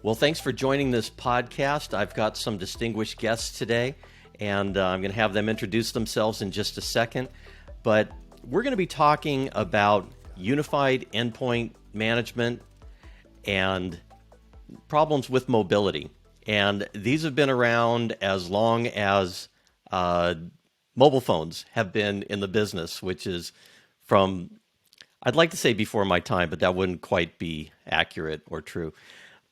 Well, thanks for joining this podcast. I've got some distinguished guests today, and I'm going to have them introduce themselves in just a second. But we're going to be talking about unified endpoint management and problems with mobility. And these have been around as long as mobile phones have been in the business, which is from, I'd like to say before my time, but that wouldn't quite be accurate or true.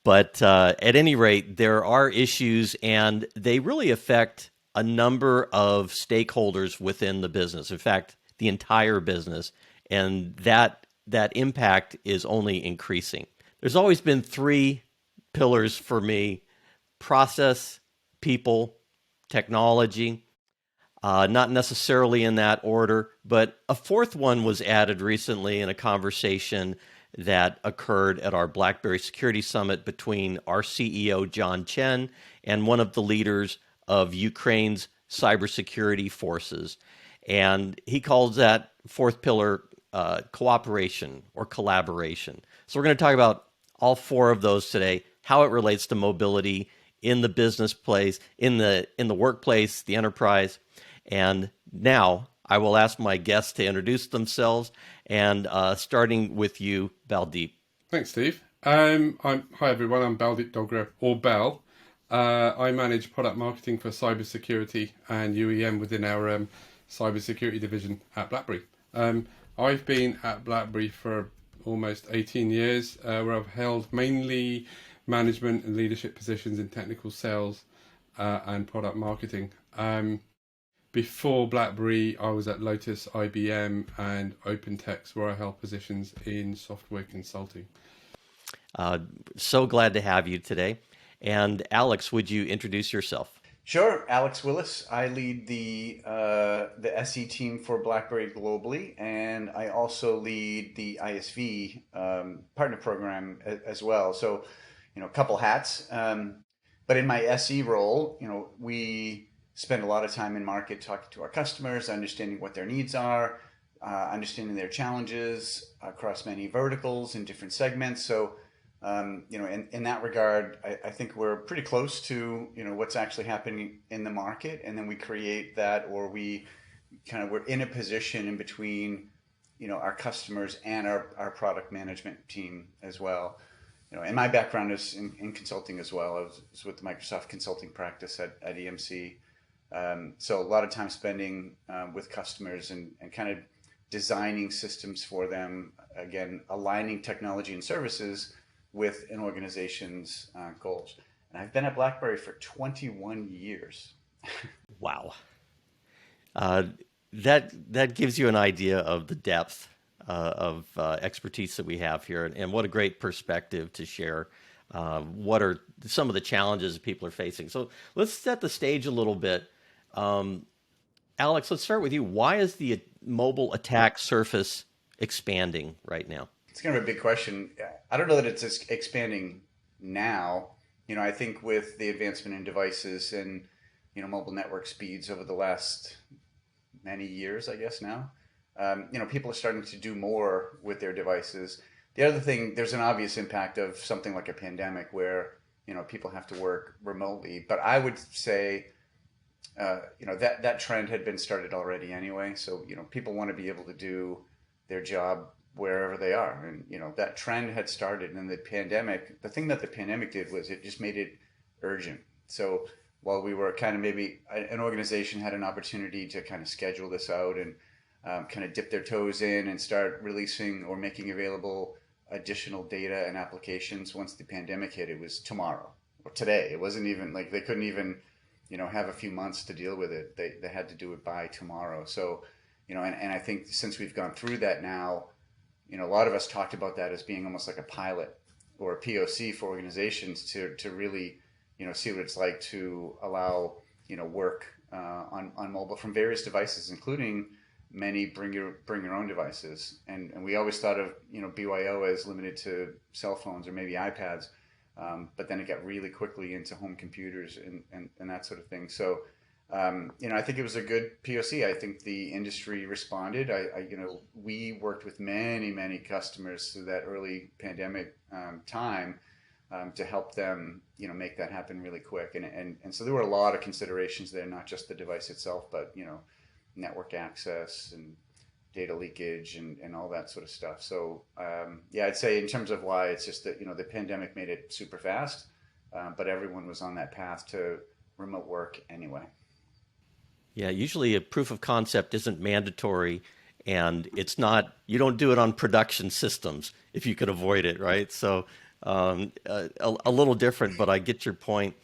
But at any rate, there are issues, and they really affect a number of stakeholders within the business. In fact, the entire business, and that impact is only increasing. There's always been three pillars for me: process, people, technology. Not necessarily in that order, but a fourth one was added recently in a conversation that occurred at our BlackBerry Security Summit between our CEO, John Chen, and one of the leaders of Ukraine's cybersecurity forces. And he calls that fourth pillar cooperation or collaboration. So we're going to talk about all four of those today, how it relates to mobility in the business place, in the workplace, the enterprise. And now I will ask my guests to introduce themselves, and starting with you, Baldeep. Thanks, Steve. Hi everyone. I'm Baldeep Dogra, or Bell. I manage product marketing for cybersecurity and UEM within our cybersecurity division at BlackBerry. I've been at BlackBerry for almost 18 years, where I've held mainly management and leadership positions in technical sales and product marketing. Before BlackBerry, I was at Lotus, IBM, and OpenText, where I held positions in software consulting. So glad to have you today. And Alex, would you introduce yourself? Sure, Alex Willis. I lead the SE team for BlackBerry globally, and I also lead the ISV partner program as well. So, a couple hats. But in my SE role, we spend a lot of time in market talking to our customers, understanding what their needs are, understanding their challenges across many verticals in different segments. So, in that regard, I think we're pretty close to, what's actually happening in the market. And then we create that, or we're in a position in between, our customers and our product management team as well. And my background is in consulting as well. I was with the Microsoft consulting practice at EMC. So a lot of time spending with customers and kind of designing systems for them, again, aligning technology and services with an organization's goals. And I've been at BlackBerry for 21 years. Wow. That gives you an idea of the depth of expertise that we have here, and what a great perspective to share. What are some of the challenges people are facing? So let's set the stage a little bit. Alex, let's start with you. Why is the mobile attack surface expanding right now? It's kind of a big question. I don't know that it's expanding now. I think with the advancement in devices and, mobile network speeds over the last many years, I guess now, people are starting to do more with their devices. The other thing, there's an obvious impact of something like a pandemic where, people have to work remotely. But I would say, that trend had been started already anyway. So, people want to be able to do their job wherever they are. And, that trend had started. And the thing that the pandemic did was it just made it urgent. So while we were kind of, maybe an organization had an opportunity to kind of schedule this out and kind of dip their toes in and start releasing or making available additional data and applications, once the pandemic hit, it was tomorrow or today. It wasn't even like they couldn't even, have a few months to deal with it. They had to do it by tomorrow. So, and I think since we've gone through that now, a lot of us talked about that as being almost like a pilot or a POC for organizations to really, see what it's like to allow, work on mobile from various devices, including many bring your own devices. And we always thought of, BYO as limited to cell phones or maybe iPads. But then it got really quickly into home computers and that sort of thing. So, I think it was a good POC. I think the industry responded. We worked with many customers through that early pandemic time to help them, make that happen really quick. And so there were a lot of considerations there, not just the device itself, but, network access and data leakage and all that sort of stuff. So, I'd say in terms of why, it's just that, the pandemic made it super fast, but everyone was on that path to remote work anyway. Yeah, usually a proof of concept isn't mandatory, and it's not, you don't do it on production systems if you could avoid it, right? So a little different, but I get your point.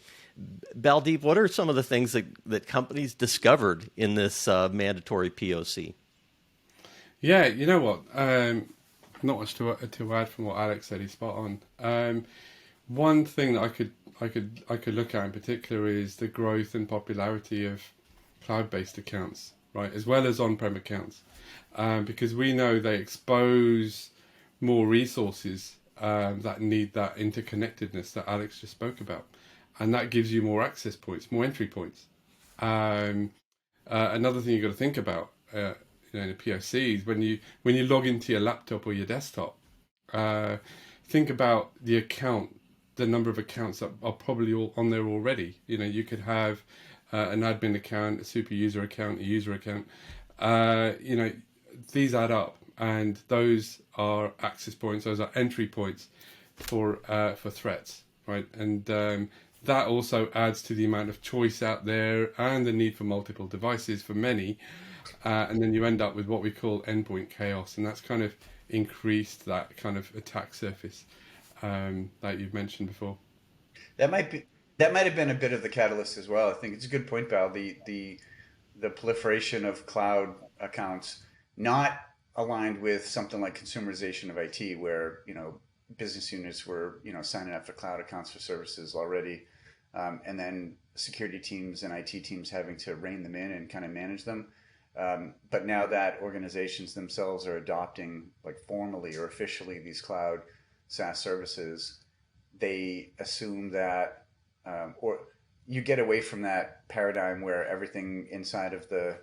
Baldeep, what are some of the things that companies discovered in this mandatory POC? Yeah, you know what? Not much to add from what Alex said. He's spot on. One thing that I could look at in particular is the growth and popularity of cloud-based accounts, right, as well as on-prem accounts, because we know they expose more resources that need that interconnectedness that Alex just spoke about, and that gives you more access points, more entry points. Another thing you've got to think about, in the POCs, when you log into your laptop or your desktop, think about the number of accounts that are probably all on there already. You could have an admin account, a super user account, a user account. These add up, and those are access points. Those are entry points for threats, right? And that also adds to the amount of choice out there and the need for multiple devices for many. And then you end up with what we call endpoint chaos, and that's kind of increased that kind of attack surface that you've mentioned before. That might have been a bit of the catalyst as well. I think it's a good point, Val. The proliferation of cloud accounts, not aligned with something like consumerization of IT, where business units were signing up for cloud accounts for services already, and then security teams and IT teams having to rein them in and kind of manage them. But now that organizations themselves are adopting, like, formally or officially, these cloud SaaS services, they assume that, or you get away from that paradigm where everything inside of the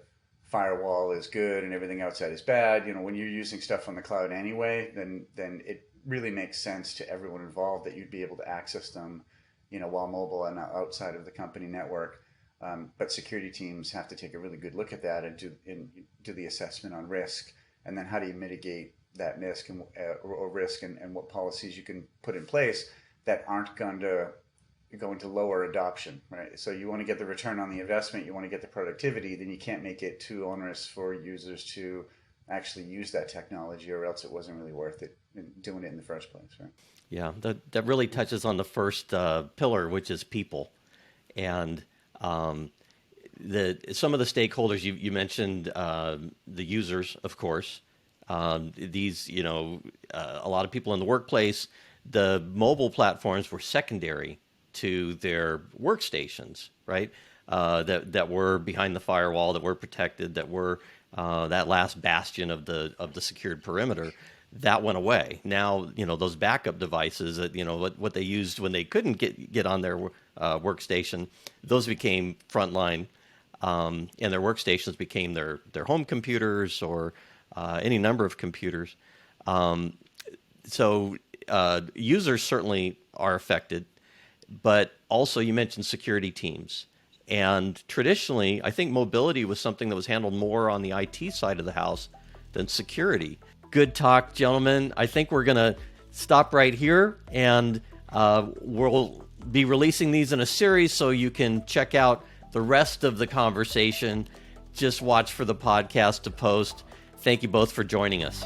firewall is good and everything outside is bad. When you're using stuff on the cloud anyway, then it really makes sense to everyone involved that you'd be able to access them, while mobile and outside of the company network. But security teams have to take a really good look at that and do the assessment on risk, and then how do you mitigate that risk and what policies you can put in place that aren't going to lower adoption, right? So you want to get the return on the investment, you want to get the productivity, then you can't make it too onerous for users to actually use that technology, or else it wasn't really worth it doing it in the first place, right? Yeah, that really touches on the first pillar, which is people. And some of the stakeholders you mentioned, the users, of course. These, a lot of people in the workplace. The mobile platforms were secondary to their workstations, right? That were behind the firewall, that were protected, that were that last bastion of the secured perimeter. That went away. Now, those backup devices that, what they used when they couldn't get on their workstation, those became frontline, and their workstations became their home computers or any number of computers. So users certainly are affected, but also you mentioned security teams. And traditionally, I think mobility was something that was handled more on the IT side of the house than security. Good talk, gentlemen. I think we're going to stop right here, and we'll be releasing these in a series so you can check out the rest of the conversation. Just watch for the podcast to post. Thank you both for joining us.